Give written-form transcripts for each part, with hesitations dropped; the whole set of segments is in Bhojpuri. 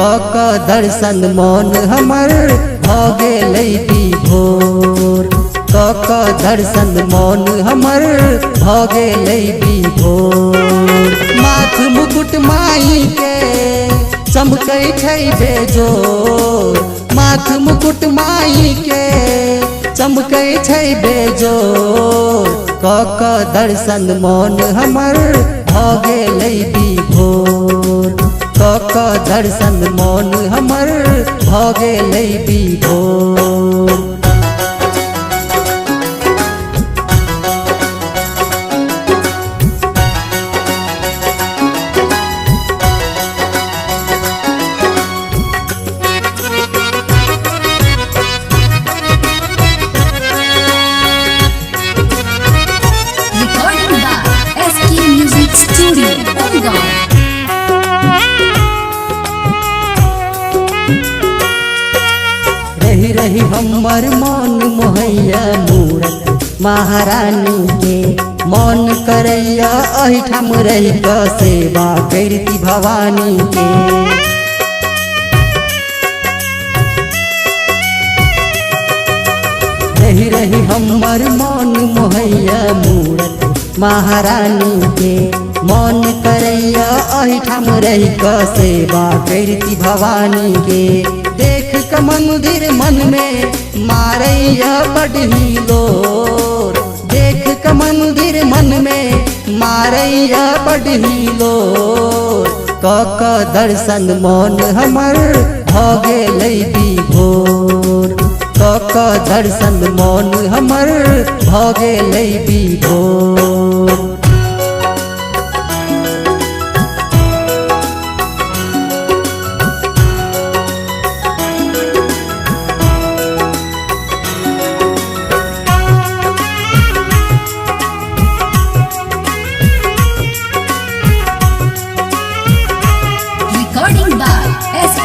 क दर्शन मन हमर भ गेलै विभोर। क दर्शन मन हमर भ गेलै विभोर। माथ मुकुट माई के चमकै छै बेजोर। माथ मुकुट माई के चमकै छै बेजोर। क दर्शन मन हमर भ गेलै विभोर। क दर्शन मन हमर भ गेलै विभोर। रही रही हमर मन मोहैया मूरत महारानी के। मन करैया अहिठाम रही क सेवा करती भवानी के। रही रही हमर मन मोहैया मूरत महारानी के। मन करैया अहिठाम रही क सेवा करती भवानी के। देख क मंदिर मन में मारैया बड़ी लोर। देख क मंदिर मन में मारैया बड़ी लोर। क दर्शन मन हमर भ गेलै विभोर। क दर्शन मन हमर भ गेलै विभोर।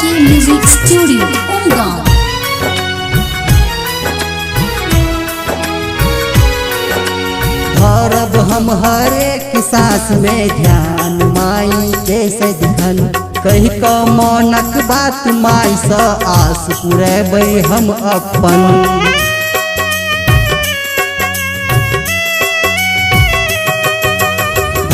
Music studio Umgaon. धरब हम हर एक सांस में ध्यान माई के सदिखन। कही क मनक बात माई स आस पुरेबै हम अपन।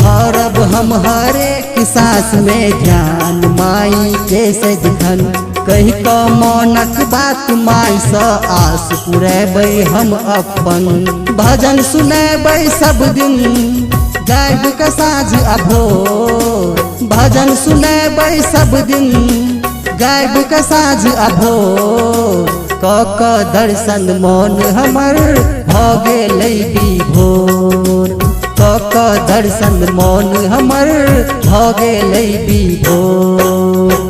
धरब हम हर एक सांस में ध्यान माई के सदिखन। कही क मनक बात माई स आस पुरेबै हम अपन। भजन सुनेबै सब दिन गायब क साँझ अभोर। भजन सुनेबै सब दिन गायब क साँझ अभोर। क दर्शन मन हमर भ गेलै विभोर। क दर्शन मन हमर भ गेलै विभोर।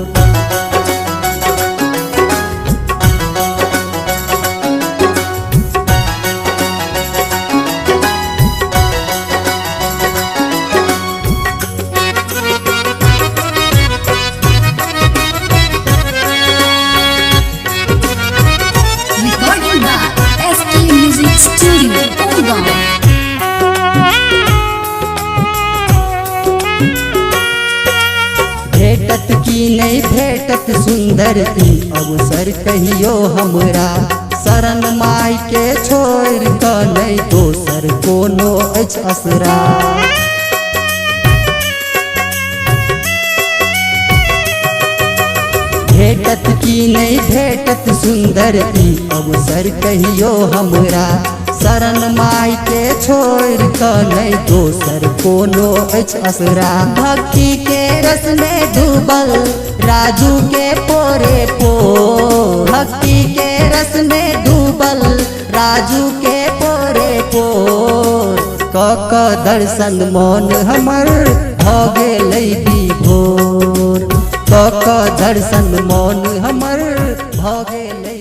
Music studio Umgaon. भेटत की नहीं भेटत सुंदर ई अवसर कहियो हमरा। शरण माई के छोड़ क नहीं दोसर कोनो अछि असरा। भेटत की नहीं भेटत सुंदर ई अवसर कहियो हमरा। शरण माई के छोड़ क नहीं दोसर कोनो अछि असरा। भक्ति के रस में डूबल राजू के पोरे पोर। भक्ति के रस में डूबल राजू के पोरे पोर। क दर्शन मन हमर भ गेलै विभोर। क दर्शन मन हमर भ गेलै।